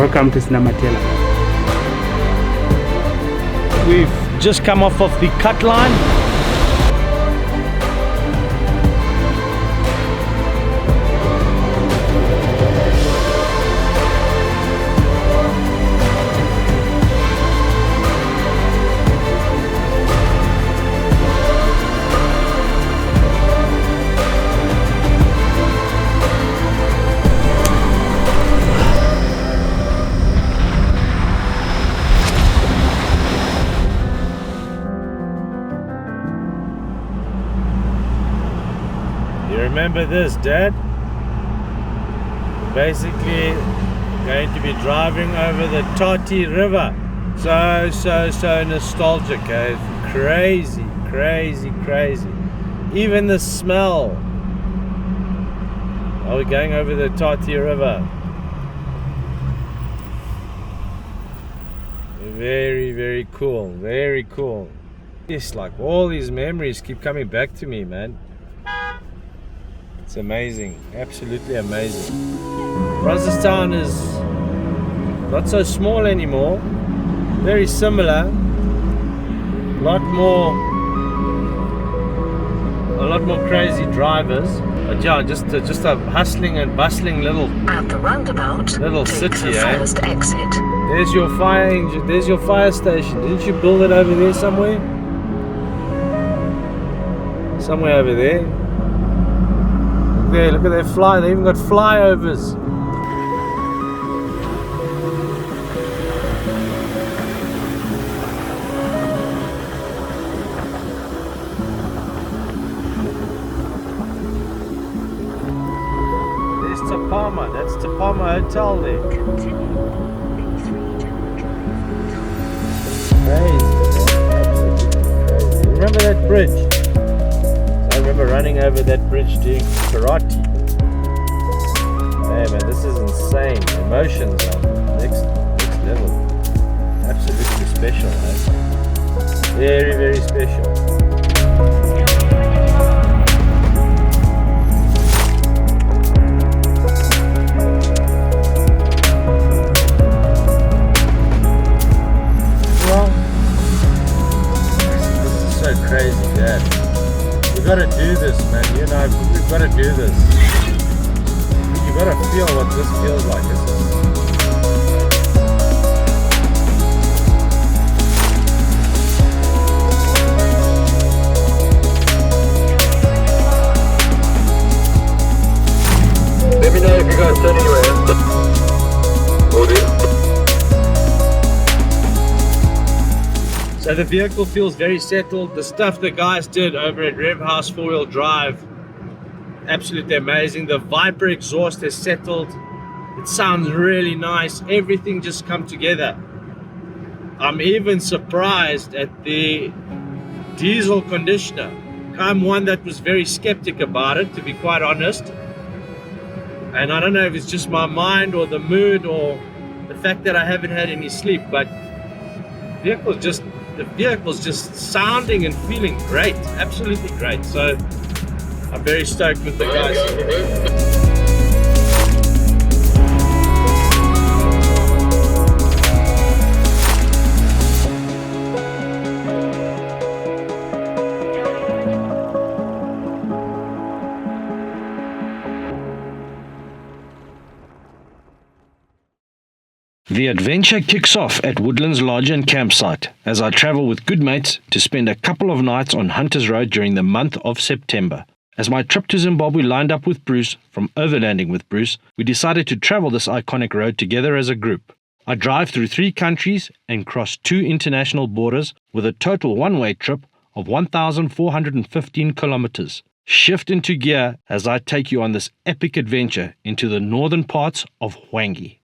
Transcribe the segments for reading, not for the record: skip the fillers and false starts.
Welcome to Sinamatela. We've just come off of the cut line. Remember this, Dad? Basically going to be driving over the Tati River. So nostalgic, eh? Crazy. Even the smell. Are we going over the Tati River? Very cool. It's like all these memories keep coming back to me, man. It's amazing, absolutely amazing. Town is not so small anymore, very similar, a lot more crazy drivers. But yeah, just a hustling and bustling little at the roundabout, little city, eh? First exit. There's your fire engine, there's your fire station. Didn't you build it over there somewhere? Somewhere over there. Look at their fly, they even got flyovers. There's Tapama, that's Tapama Hotel there. Crazy. Remember that bridge? I remember running over that bridge doing karate. Hey man, this is insane. Emotions are next level. Absolutely special, man. Very special. Well, this is so crazy, Dad. We gotta do this, man. You know, we've gotta do this. You gotta feel what this feels like. Let me know if you guys turn anywhere. Will do. So the vehicle feels very settled. The stuff the guys did over at revhouse 4-wheel drive, absolutely amazing. The Viper exhaust has settled. It sounds really nice. Everything just come together. I'm even surprised at the diesel conditioner. I'm one that was very skeptic about it, to be quite honest. And I don't know if it's just my mind or the mood or the fact that I haven't had any sleep, but the vehicle's just sounding and feeling great, absolutely great. So I'm very stoked with the guys. The adventure kicks off at Woodlands Lodge and Campsite as I travel with good mates to spend a couple of nights on Hunters Road during the month of September. As my trip to Zimbabwe lined up with Bruce from Overlanding with Bruce, we decided to travel this iconic road together as a group. I drive through 3 countries and cross 2 international borders with a total one-way trip of 1,415 kilometers. Shift into gear as I take you on this epic adventure into the northern parts of Hwange.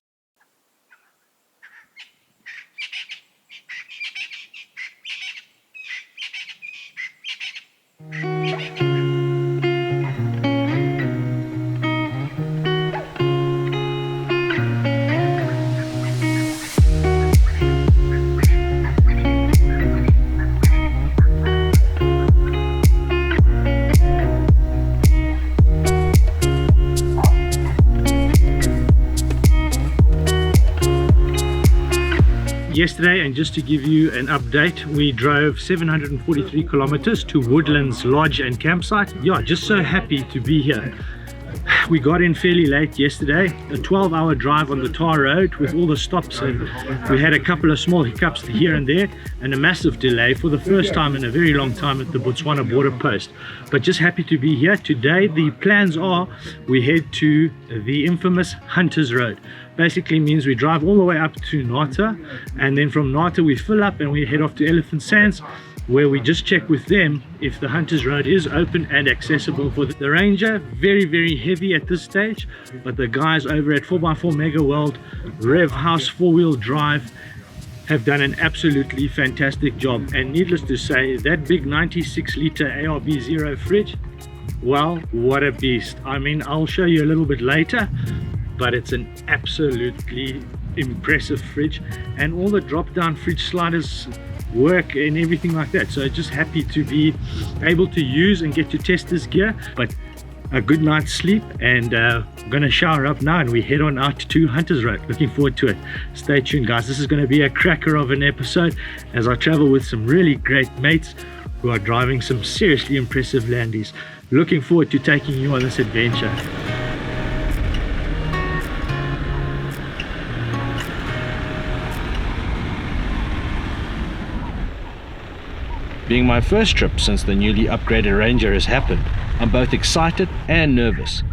yesterday, and just to give you an update, we drove 743 kilometers to Woodlands Lodge and campsite. Yeah, just so happy to be here. We got in fairly late yesterday, a 12-hour drive on the tar road with all the stops, and we had a couple of small hiccups here and there and a massive delay for the first time in a very long time at the Botswana border post. But just happy to be here. Today the plans are we head to the infamous Hunters Road. Basically means we drive all the way up to Nata, and then from Nata we fill up and we head off to Elephant Sands, where we just check with them if the Hunters Road is open and accessible for the Ranger. Very heavy at this stage, but the guys over at 4x4 Mega World revhouse 4-wheel drive have done an absolutely fantastic job. And needless to say, that big 96-liter ARB0 fridge, well, what a beast. I mean, I'll show you a little bit later, but it's an absolutely impressive fridge, and all the drop-down fridge sliders work and everything like that. So just happy to be able to use and get to test this gear. But a good night's sleep, and I'm gonna shower up now and we head on out to Hunters Road. Looking forward to it. Stay tuned, guys. This is going to be a cracker of an episode as I travel with some really great mates who are driving some seriously impressive landies. Looking forward to taking you on this adventure. Being my first trip since the newly upgraded Ranger has happened, I'm both excited and nervous.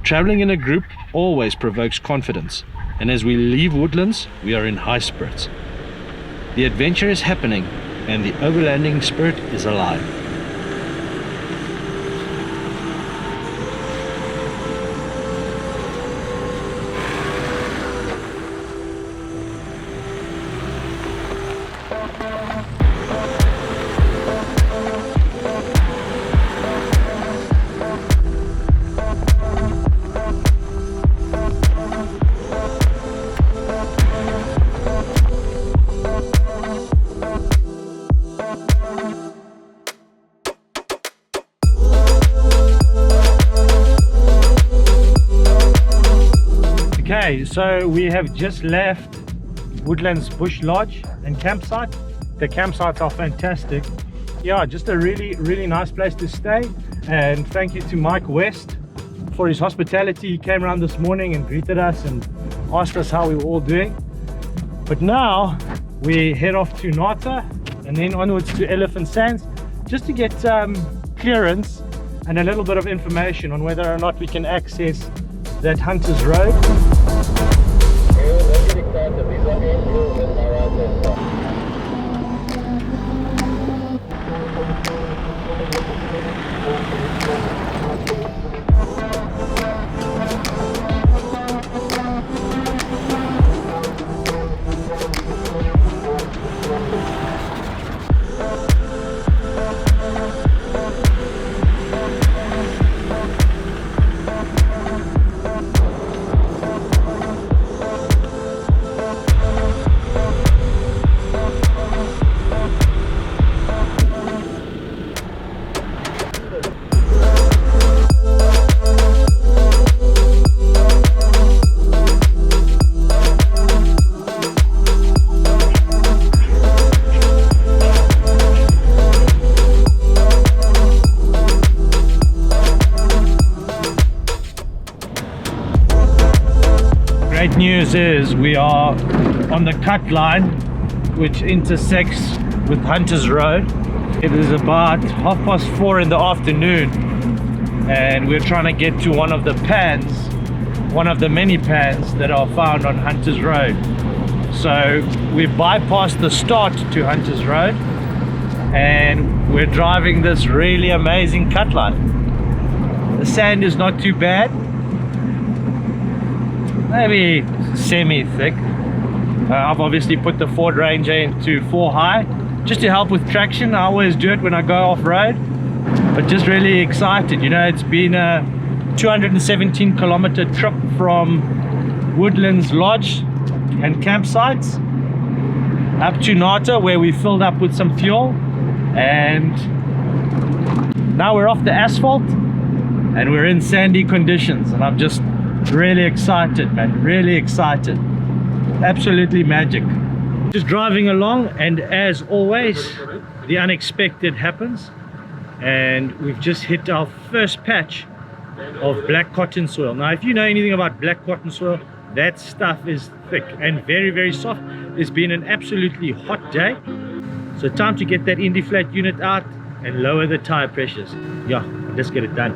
Traveling in a group always provokes confidence, and as we leave Woodlands, we are in high spirits. The adventure is happening, and the overlanding spirit is alive. Okay, so we have just left Woodlands Bush Lodge and campsite. The campsites are fantastic. Yeah, just a really nice place to stay. And thank you to Mike West for his hospitality. He came around this morning and greeted us and asked us how we were all doing. But now we head off to Nata and then onwards to Elephant Sands, just to get clearance and a little bit of information on whether or not we can access that Hunters Road. Great news is we are on the cut line which intersects with Hunters Road. It is about 4:30 in the afternoon and we're trying to get to one of the pans, one of the many pans that are found on Hunters Road. So we bypassed the start to Hunters Road and we're driving this really amazing cut line. The sand is not too bad, maybe semi-thick. I've obviously put the Ford Ranger into 4 high just to help with traction. I always do it when I go off-road, but just really excited. You know, it's been a 217 kilometer trip from Woodlands Lodge and campsites up to Nata, where we filled up with some fuel, and now we're off the asphalt and we're in sandy conditions, and I'm just really excited, man, really excited. Absolutely magic. Just driving along, and as always, the unexpected happens, and we've just hit our first patch of black cotton soil. Now, if you know anything about black cotton soil, that stuff is thick and very, very soft. It's been an absolutely hot day, so time to get that IndyFlat unit out and lower the tire pressures. Yeah, let's get it done.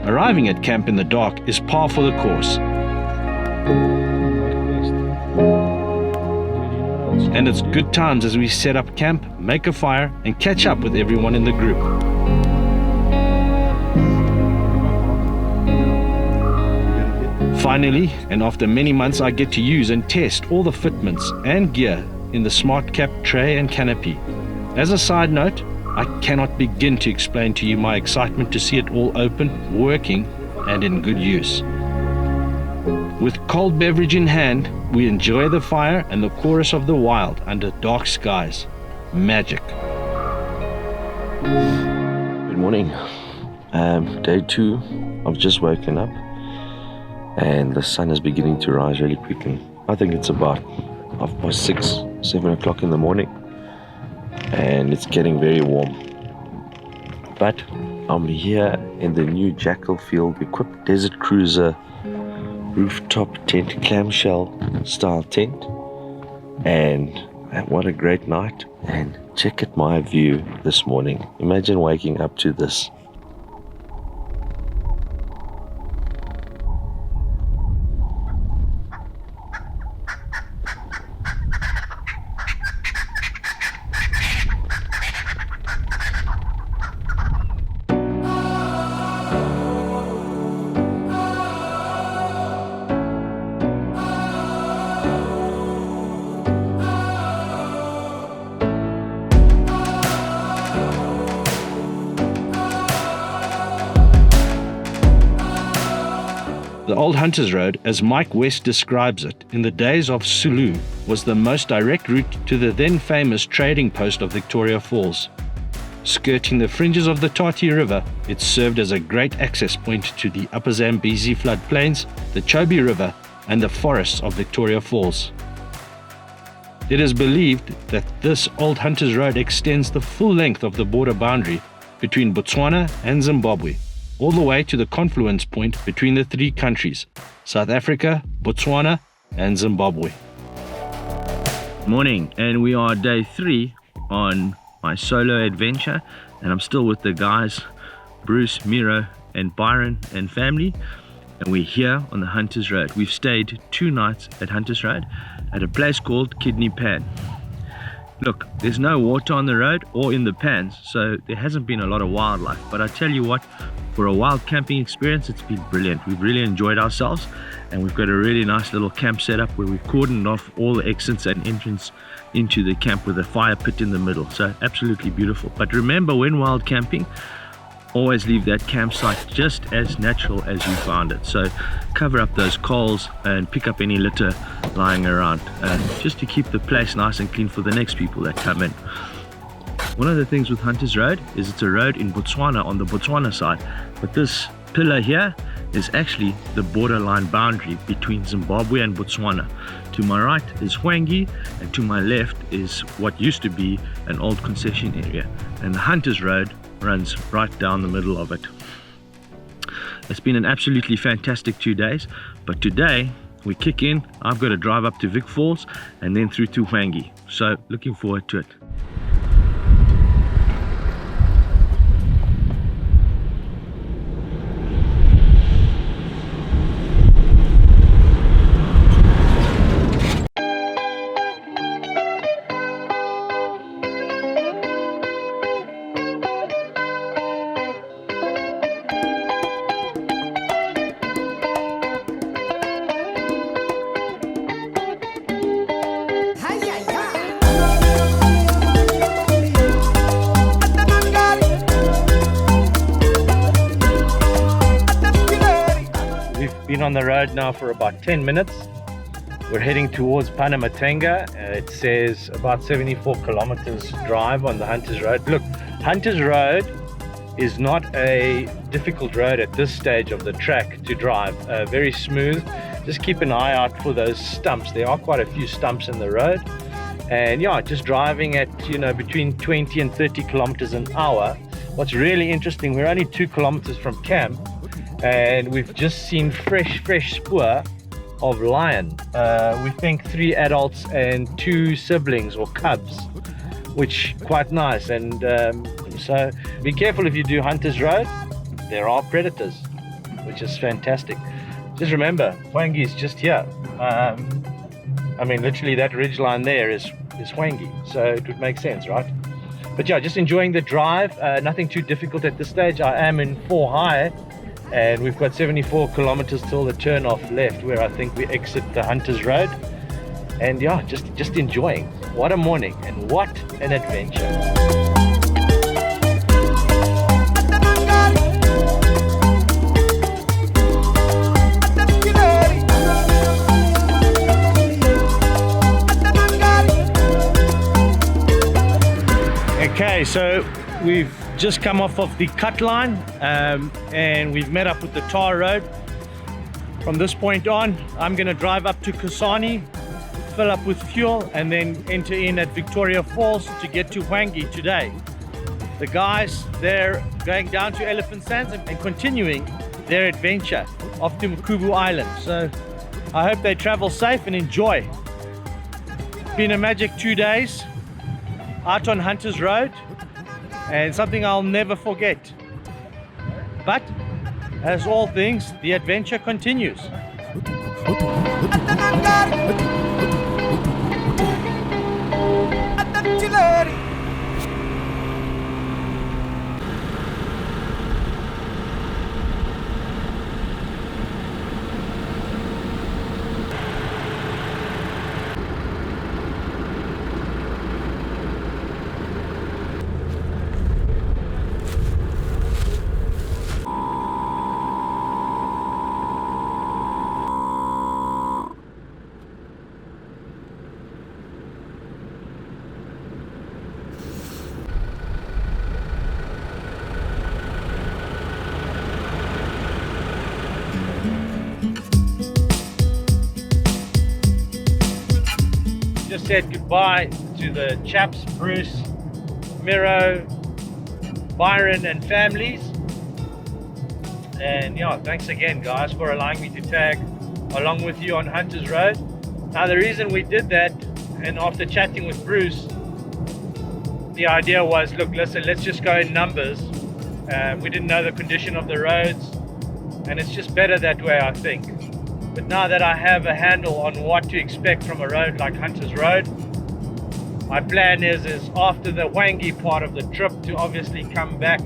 Arriving at camp in the dark is par for the course. And it's good times as we set up camp, make a fire, and catch up with everyone in the group. Finally, and after many months, I get to use and test all the fitments and gear in the smartcap tray and canopy. As a side note, I cannot begin to explain to you my excitement to see it all open, working, and in good use. With cold beverage in hand, we enjoy the fire and the chorus of the wild under dark skies. Magic. Good morning. Day 2. I've just woken up and the sun is beginning to rise really quickly. I think it's about 6:30, 7 o'clock in the morning, and it's getting very warm. But I'm here in the new Jackal Field equipped Desert Cruiser rooftop tent, clamshell style tent, and what a great night. And check at my view this morning. Imagine waking up to this. The Old Hunters Road, as Mike West describes it, in the days of Sulu, was the most direct route to the then famous trading post of Victoria Falls. Skirting the fringes of the Tati River, it served as a great access point to the Upper Zambezi floodplains, the Chobe River, and the forests of Victoria Falls. It is believed that this Old Hunters Road extends the full length of the border boundary between Botswana and Zimbabwe, all the way to the confluence point between the three countries, South Africa, Botswana, and Zimbabwe. Morning, and we are day 3 on my solo adventure, and I'm still with the guys, Bruce, Miro, and Byron and family, and we're here on the Hunters Road. We've stayed 2 nights at Hunters Road at a place called Kidney Pan. Look, there's no water on the road or in the pans, so there hasn't been a lot of wildlife, but I tell you what, for a wild camping experience, it's been brilliant. We've really enjoyed ourselves, and we've got a really nice little camp set up where we've cordoned off all the exits and entrance into the camp with a fire pit in the middle. So absolutely beautiful. But remember, when wild camping, always leave that campsite just as natural as you found it. So cover up those coals and pick up any litter lying around, just to keep the place nice and clean for the next people that come in. One of the things with Hunters Road is it's a road in Botswana, on the Botswana side, but this pillar here is actually the borderline boundary between Zimbabwe and Botswana. To my right is Hwange, and to my left is what used to be an old concession area, and the Hunters Road runs right down the middle of it. It's been an absolutely fantastic 2 days, but today we kick in. I've got to drive up to Vic Falls and then through to Hwange. So looking forward to it. Been on the road now for about 10 minutes. We're heading towards Panamatenga. It says about 74 kilometers drive on the Hunters Road. Look, Hunters Road is not a difficult road at this stage of the track to drive. Very smooth. Just keep an eye out for those stumps. There are quite a few stumps in the road. And yeah, just driving at, you know, between 20 and 30 kilometers an hour. What's really interesting, we're only 2 kilometers from camp, and we've just seen fresh spoor of lion. We think 3 adults and 2 siblings or cubs, which quite nice. And so be careful if you do Hunters Road. There are predators, which is fantastic. Just remember, Hwange is just here. I mean, literally that ridge line there is Hwange, so it would make sense, right? But yeah, just enjoying the drive. Nothing too difficult at this stage. I am in 4 high, and we've got 74 kilometers till the turn off left, where I think we exit the Hunters Road. And yeah, just enjoying. What a morning and what an adventure. Okay, so we've just come off of the cut line and we've met up with the tar road. From this point on, I'm going to drive up to Kasane, fill up with fuel, and then enter in at Victoria Falls to get to Hwange today. The guys, they're going down to Elephant Sands and continuing their adventure off to Makubu Island. So I hope they travel safe and enjoy. Been a magic 2 days out on Hunters Road, and something I'll never forget. But as all things, the adventure continues. Just said goodbye to the chaps, Bruce, Miro, Byron and families. And yeah, thanks again guys for allowing me to tag along with you on Hunters Road. Now the reason we did that, and after chatting with Bruce, the idea was, look, listen, let's just go in numbers. We didn't know the condition of the roads, and it's just better that way, I think. But now that I have a handle on what to expect from a road like Hunters Road, my plan is after the Hwange part of the trip to obviously come back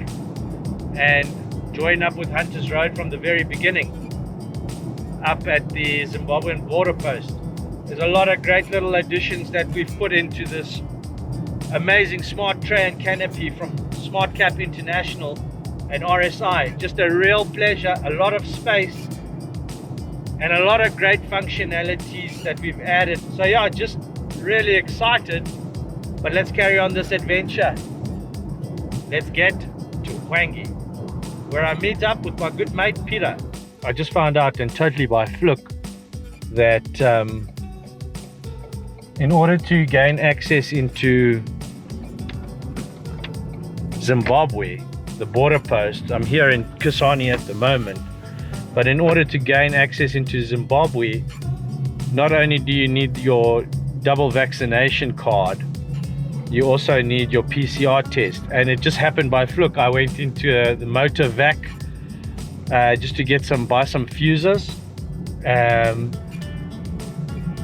and join up with Hunters Road from the very beginning, up at the Zimbabwean border post. There's a lot of great little additions that we've put into this amazing smart tray and canopy from Smartcap International and RSI. Just a real pleasure, a lot of space, and a lot of great functionalities that we've added. So yeah, just really excited. But let's carry on this adventure. Let's get to Hwange, where I meet up with my good mate Peter. I just found out, and totally by fluke, that in order to gain access into Zimbabwe, the border post, I'm here in Kasane at the moment, But in order to gain access into Zimbabwe, not only do you need your double vaccination card, you also need your PCR test. And it just happened by fluke. I went into the motor vac just to buy some fuses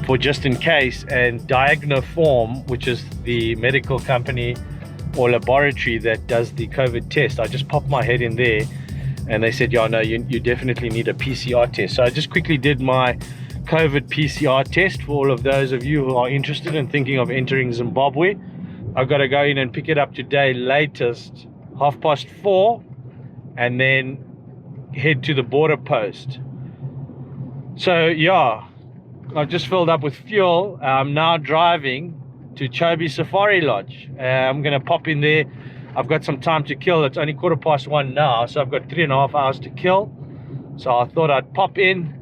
for just in case, and Diagnoform, which is the medical company or laboratory that does the COVID test, I just popped my head in there and they said, yeah, no, you definitely need a PCR test. So I just quickly did my COVID PCR test for all of those of you who are interested in thinking of entering Zimbabwe. I've got to go in and pick it up today, latest 4:30, and then head to the border post. So yeah, I've just filled up with fuel. I'm now driving to Chakabika Safari Lodge. I'm going to pop in there. I've got some time to kill. It's only 1:15 now, so I've got 3.5 hours to kill. So I thought I'd pop in,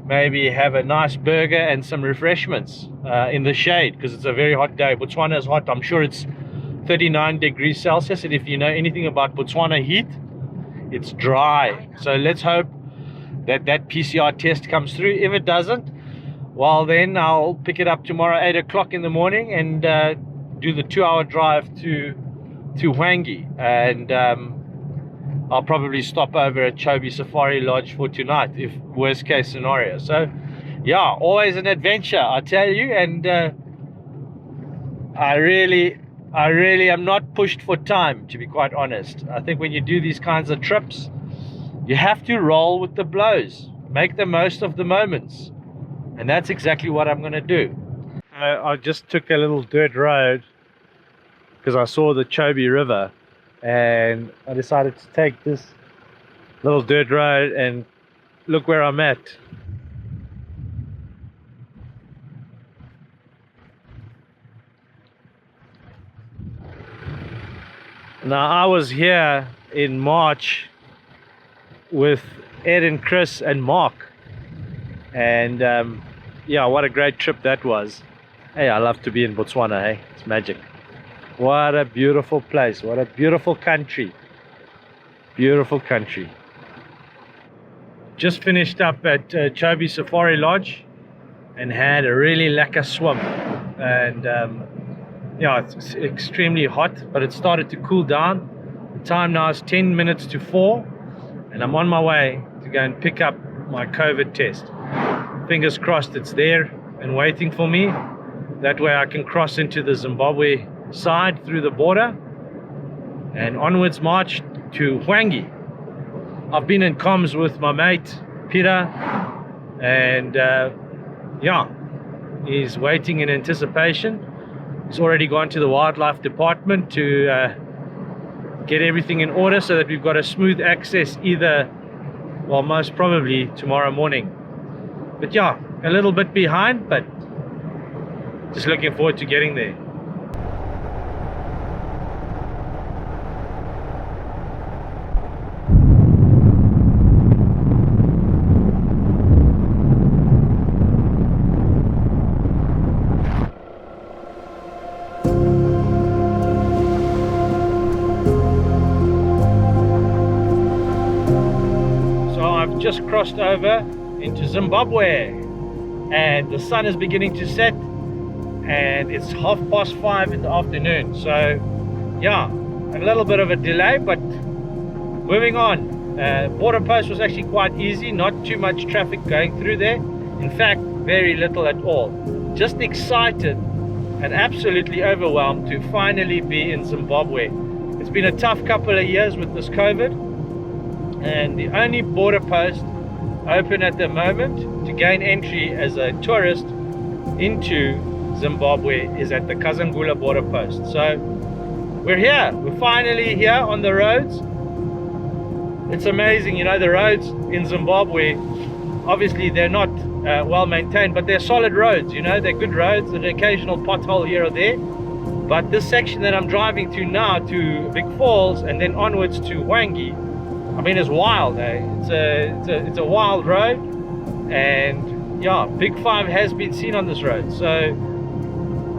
maybe have a nice burger and some refreshments in the shade, because it's a very hot day. Botswana is hot. I'm sure it's 39 degrees Celsius, and if you know anything about Botswana heat, it's dry. So let's hope that PCR test comes through. If it doesn't, well, then I'll pick it up tomorrow 8 o'clock in the morning and do the 2-hour drive to Hwange, and I'll probably stop over at Chakabika Safari Lodge for tonight, if worst case scenario. So yeah, always an adventure, I tell you. And I really am not pushed for time, to be quite honest. I think when you do these kinds of trips, you have to roll with the blows, make the most of the moments, and that's exactly what I'm going to do. I just took a little dirt road because I saw the Chobe River, and I decided to take this little dirt road, and look where I'm at. Now, I was here in March with Ed and Chris and Mark, and yeah, what a great trip that was. Hey, I love to be in Botswana. Hey, it's magic. What a beautiful place, what a beautiful country. Beautiful country. Just finished up at Chakabika Safari Lodge and had a really lekker swim. And yeah, it's extremely hot, but it started to cool down. The time now is 10 minutes to 4, and I'm on my way to go and pick up my COVID test. Fingers crossed it's there and waiting for me. That way I can cross into the Zimbabwe side through the border and onwards march to Hwange. I've been in comms with my mate Peter, and yeah, he's waiting in anticipation. He's already gone to the wildlife department to get everything in order so that we've got a smooth access either, well, most probably tomorrow morning. But yeah, a little bit behind, but just looking forward to getting there. Just crossed over into Zimbabwe, and the sun is beginning to set, and it's 5:30 in the afternoon. So yeah, a little bit of a delay, but moving on. Border post was actually quite easy, not too much traffic going through there. In fact, very little at all. Just excited and absolutely overwhelmed to finally be in Zimbabwe. It's been a tough couple of years with this COVID, and the only border post open at the moment to gain entry as a tourist into Zimbabwe is at the Kazangula border post. So we're here, we're finally here on the roads. It's amazing, you know, the roads in Zimbabwe, obviously they're not well maintained, but they're solid roads, you know, they're good roads, an occasional pothole here or there. But this section that I'm driving to now, to Big Falls and then onwards to Hwange, I mean, it's wild, eh? It's a wild road, and yeah, Big 5 has been seen on this road. So,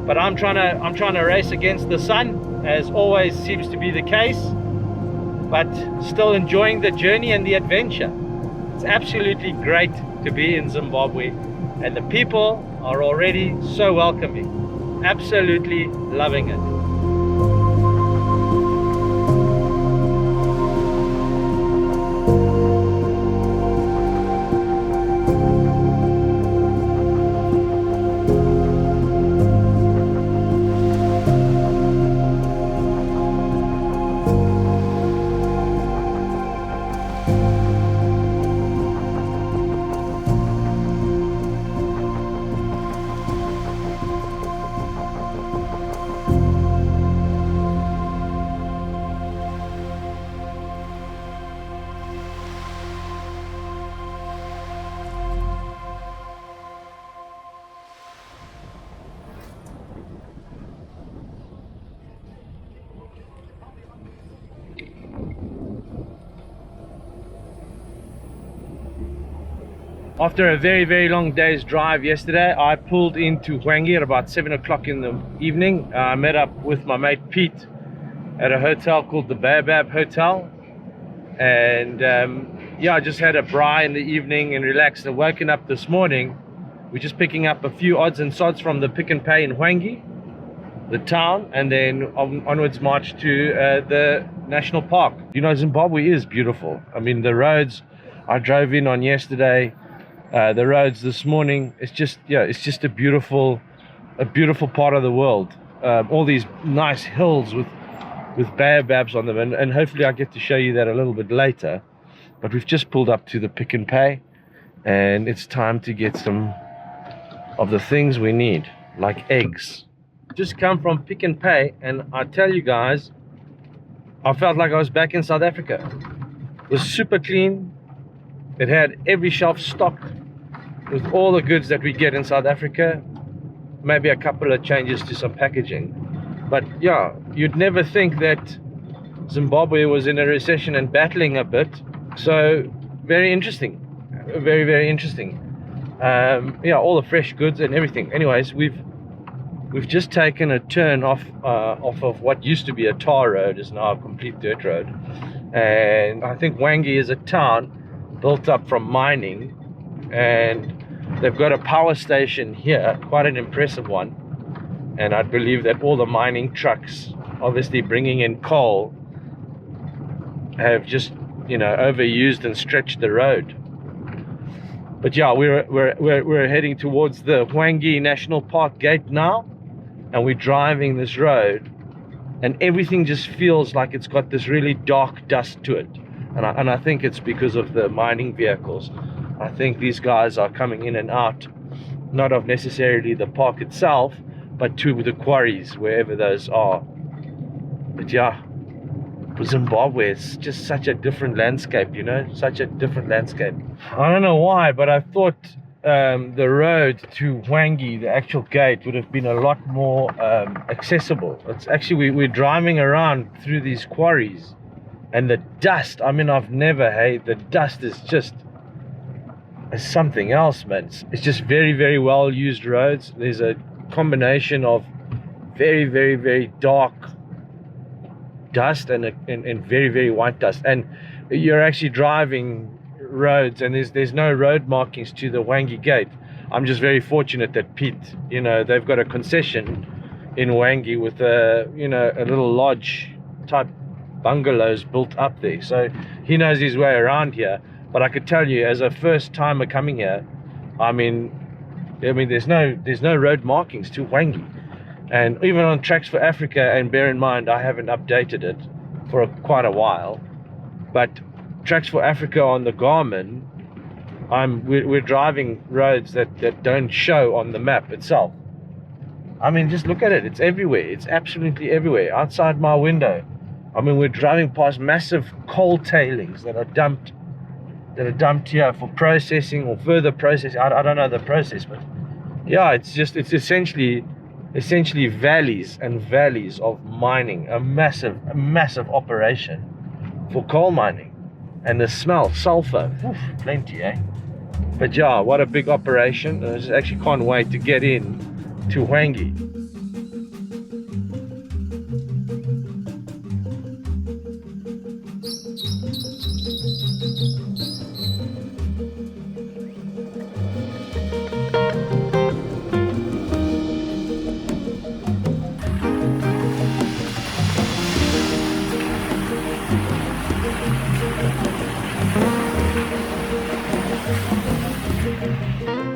but I'm trying to race against the sun, as always seems to be the case, but still enjoying the journey and the adventure. It's absolutely great to be in Zimbabwe, and the people are already so welcoming. Absolutely loving it. After a very long day's drive yesterday, I pulled into Hwange at about 7 o'clock in the evening. I met up with my mate Pete at a hotel called the Baobab Hotel, and yeah, I just had a braai in the evening and relaxed, and woken up this morning. We're just picking up a few odds and sods from the Pick and Pay in Hwange, the town, and then onwards march to the national park. You know, Zimbabwe is beautiful. I mean, the roads I drove in on yesterday, the roads this morning, it's just, yeah, it's just a beautiful part of the world. All these nice hills with baobabs on them, and hopefully I get to show you that a little bit later. But we've just pulled up to the Pick and Pay, and it's time to get some of the things we need, like eggs. Just come from Pick and Pay, and I tell you guys, I felt like I was back in South Africa. It was super clean. It had every shelf stocked with all the goods that we get in South Africa. Maybe a couple of changes to some packaging. But yeah, you'd never think that Zimbabwe was in a recession and battling a bit. So very interesting. Very interesting. Yeah, all the fresh goods and everything. Anyways, we've just taken a turn off of what used to be a tar road, is now a complete dirt road. And I think Hwange is a town built up from mining, and they've got a power station here, quite an impressive one. And I believe that all the mining trucks, obviously bringing in coal, have just, you know, overused and stretched the road. But yeah, we're heading towards the Hwange National Park gate now, and we're driving this road, and everything just feels like it's got this really dark dust to it. And I think it's because of the mining vehicles. I think these guys are coming in and out, not of necessarily the park itself, but to the quarries, wherever those are. But yeah, for Zimbabwe, it's just such a different landscape, you know, such a different landscape. I don't know why, but I thought the road to Hwange, the actual gate, would have been a lot more accessible. It's actually, we're driving around through these quarries, and the dust, I mean, I've never hated, the dust is just something else, man. It's just very well used roads. There's a combination of very dark dust and very white dust, and you're actually driving roads and there's no road markings to the Hwange gate. I'm just very fortunate that Pete, you know, they've got a concession in Hwange with a, you know, a little lodge type bungalows built up there, so he knows his way around here. But I could tell you, as a first timer coming here, I mean there's no road markings to Hwange. And even on Tracks for Africa, and bear in mind I haven't updated it for quite a while, but Tracks for Africa on the Garmin, we're driving roads that don't show on the map itself. I mean, just look at it, it's everywhere, it's absolutely everywhere. Outside my window, I mean, we're driving past massive coal tailings that are dumped here for processing or further processing. I don't know the process, but yeah, it's essentially valleys and valleys of mining, a massive operation for coal mining. And the smell, sulfur, plenty, eh? But yeah, what a big operation. I just actually can't wait to get in to Hwange.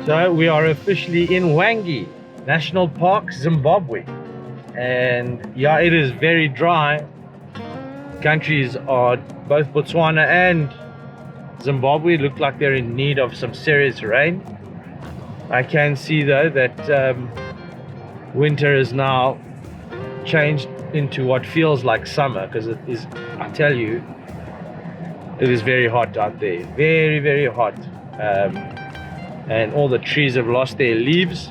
So we are officially in Hwange National Park, Zimbabwe. And yeah, it is very dry. Countries are, both Botswana and Zimbabwe look like they're in need of some serious rain. I can see though that winter is now changed into what feels like summer, because it is, I tell you, it is very hot out there, very, very hot. And all the trees have lost their leaves.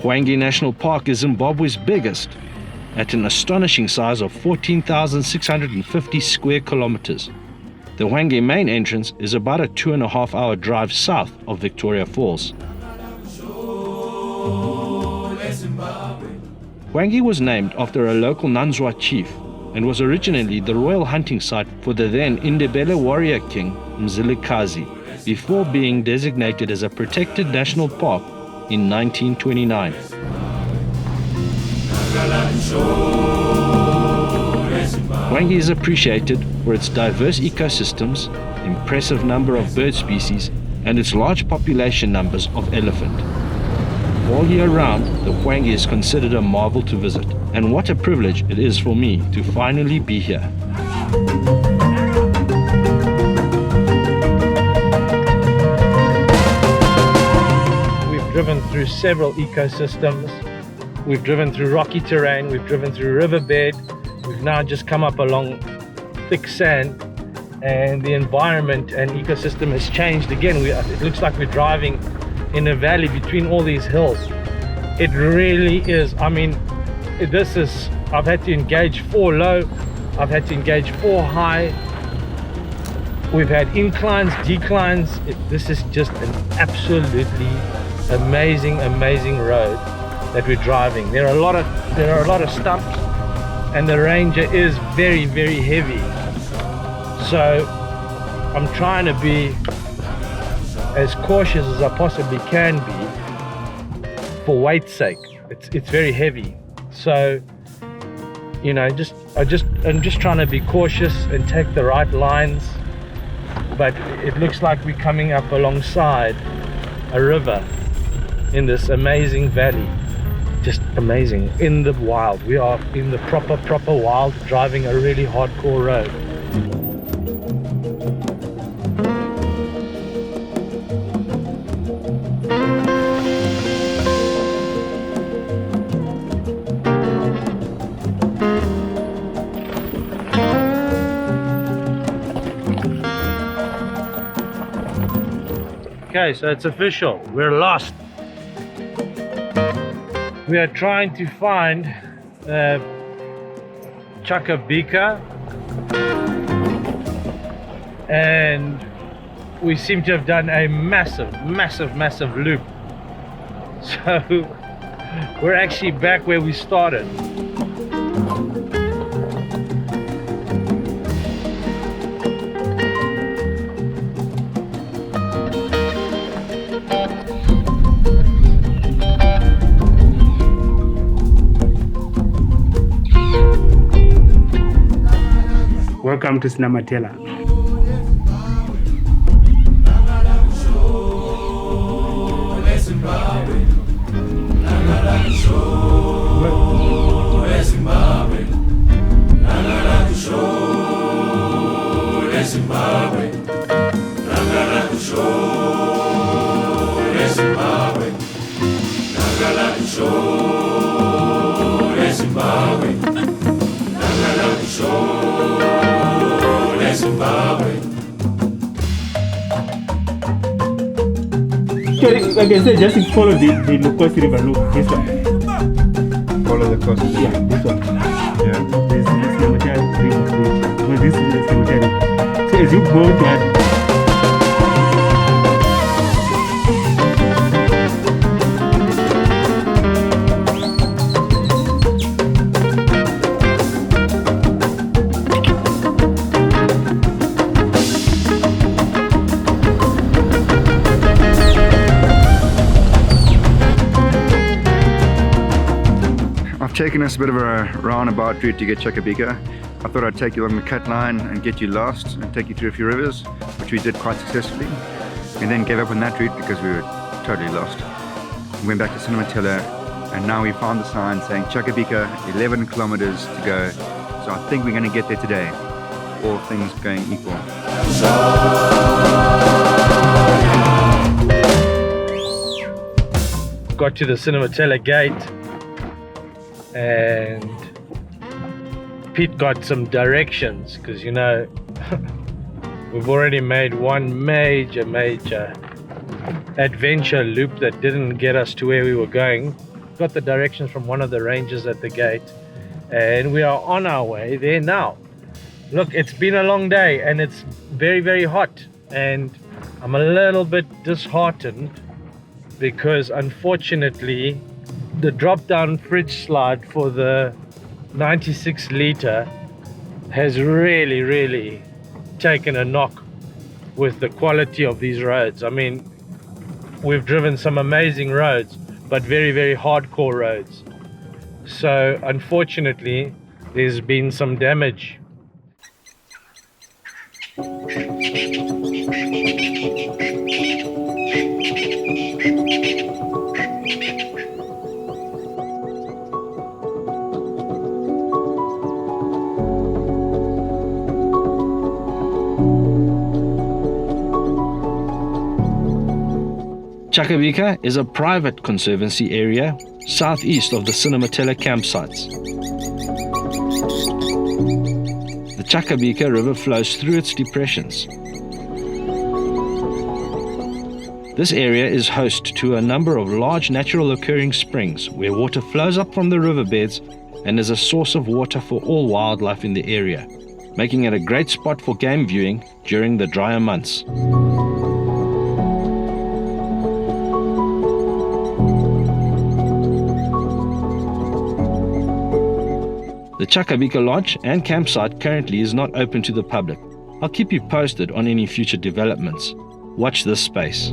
Hwange National Park is Zimbabwe's biggest, at an astonishing size of 14,650 square kilometers. The Hwange main entrance is about a 2.5-hour drive south of Victoria Falls. Hwange was named after a local Nanzwa chief and was originally the royal hunting site for the then Ndebele warrior king Mzilikazi, before being designated as a protected national park in 1929. Hwange is appreciated for its diverse ecosystems, impressive number of bird species, and its large population numbers of elephant. All year round, the Hwange is considered a marvel to visit, and what a privilege it is for me to finally be here. We've driven through several ecosystems. We've driven through rocky terrain, we've driven through riverbed, we've now just come up along thick sand, and the environment and ecosystem has changed again. It looks like we're driving in a valley between all these hills. It really is. I mean, I've had to engage 4 low, I've had to engage 4 high. We've had inclines, declines. This is just an absolutely amazing, amazing road that we're driving. There are a lot of stumps, and the Ranger is very, very heavy. So I'm trying to be as cautious as I possibly can be for weight's sake. It's very heavy. So, you know, I'm just trying to be cautious and take the right lines. But it looks like we're coming up alongside a river in this amazing valley. Just amazing. In the wild. We are in the proper wild, driving a really hardcore road. Okay, so it's official. We're lost. We are trying to find Chakabika, and we seem to have done a massive loop. So we're actually back where we started. Welcome to Sinamatela. Like I said, just follow the Lukos River. Look, this one. Follow the coast. Yeah, this one. Yeah. This Sinamatela River. Well, this is the Sinamatela. So as you go to taken us a bit of a roundabout route to get Chakabika. I thought I'd take you along the cut line and get you lost and take you through a few rivers, which we did quite successfully. And then gave up on that route because we were totally lost. We went back to Cinematella, and now we found the sign saying Chakabika, 11 kilometers to go. So I think we're going to get there today, all things going equal. Got to the Cinematella gate, and Pete got some directions, because you know we've already made one major adventure loop that didn't get us to where we were going. Got the directions from one of the rangers at the gate, and we are on our way there now. Look, it's been a long day and it's very hot, and I'm a little bit disheartened because unfortunately the drop down fridge slide for the 96 litre has really taken a knock with the quality of these roads. I mean, we've driven some amazing roads, but very hardcore roads. So unfortunately there's been some damage. Chakabika is a private conservancy area southeast of the Cinematella campsites. The Chakabika River flows through its depressions. This area is host to a number of large natural occurring springs where water flows up from the riverbeds and is a source of water for all wildlife in the area, making it a great spot for game viewing during the drier months. The Chakabika Lodge and campsite currently is not open to the public. I'll keep you posted on any future developments. Watch this space.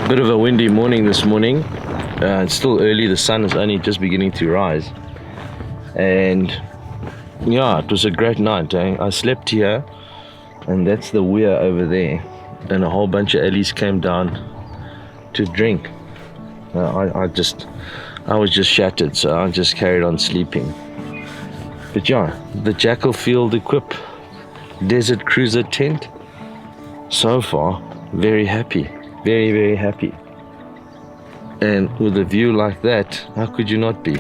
Bit of a windy morning this morning. It's still early, the sun is only just beginning to rise. And yeah, it was a great night. I slept here, and that's the weir over there, and a whole bunch of LACIE came down to drink. I was just shattered, so I just carried on sleeping. But yeah, the Jackal Field Equip Desert Cruiser tent, so far very happy, very, very happy. And with a view like that, how could you not be?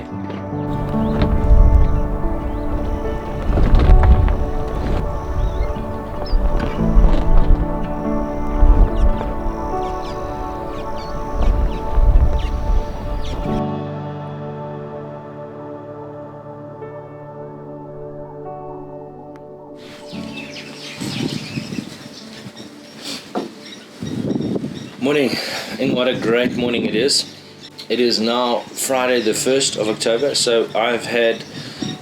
Morning, and what a great morning it is. It is now Friday the 1st of October, so I've had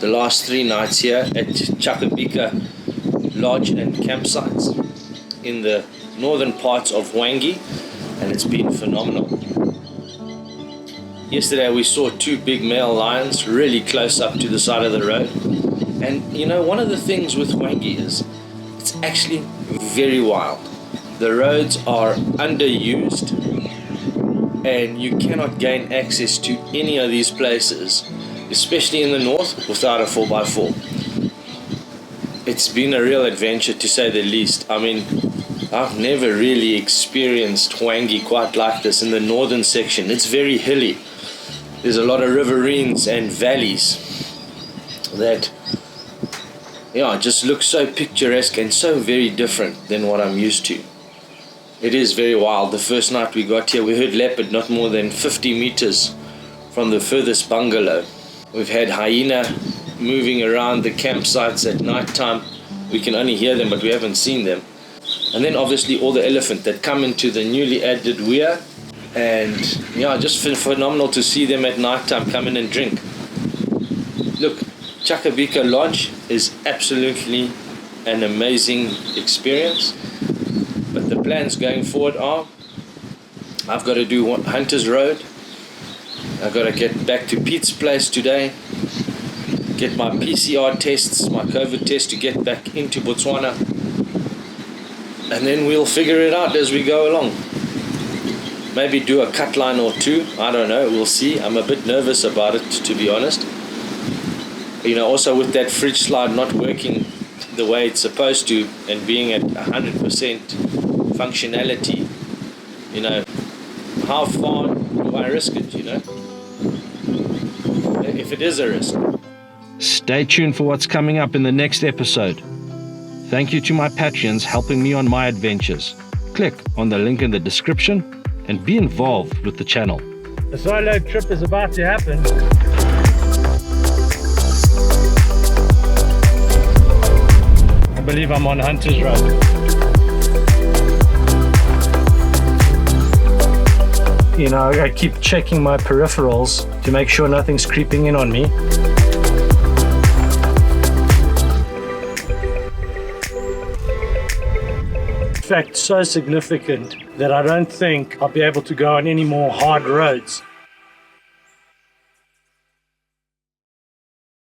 the last 3 nights here at Chakabika Lodge and campsites in the northern parts of Hwange, and it's been phenomenal. Yesterday we saw 2 big male lions really close up to the side of the road, and you know, one of the things with Hwange is it's actually very wild. The roads are underused and you cannot gain access to any of these places, especially in the north, without a 4x4. It's been a real adventure, to say the least. I mean, I've never really experienced Hwange quite like this in the northern section. It's very hilly. There's a lot of riverines and valleys that just look so picturesque and so very different than what I'm used to. It is very wild. The first night we got here, we heard leopard not more than 50 meters from the furthest bungalow. We've had hyena moving around the campsites at night time. We can only hear them, but we haven't seen them. And then obviously all the elephant that come into the newly added weir. And just phenomenal to see them at night time come in and drink. Look, Chakabika Lodge is absolutely an amazing experience. But the plans going forward are, I've got to do Hunter's Road. I've got to get back to Pete's place today, get my PCR tests, my COVID test, to get back into Botswana, and then we'll figure it out as we go along. Maybe do a cut line or 2, I don't know, we'll see. I'm a bit nervous about it, to be honest. Also with that fridge slide not working the way it's supposed to and being at 100% functionality, how far do I risk it, if it is a risk. Stay tuned for what's coming up in the next episode. Thank you to my Patreons helping me on my adventures. Click on the link in the description and be involved with the channel. The solo trip is about to happen. I believe I'm on Hunter's Road. I keep checking my peripherals to make sure nothing's creeping in on me. In fact, so significant that I don't think I'll be able to go on any more hard roads.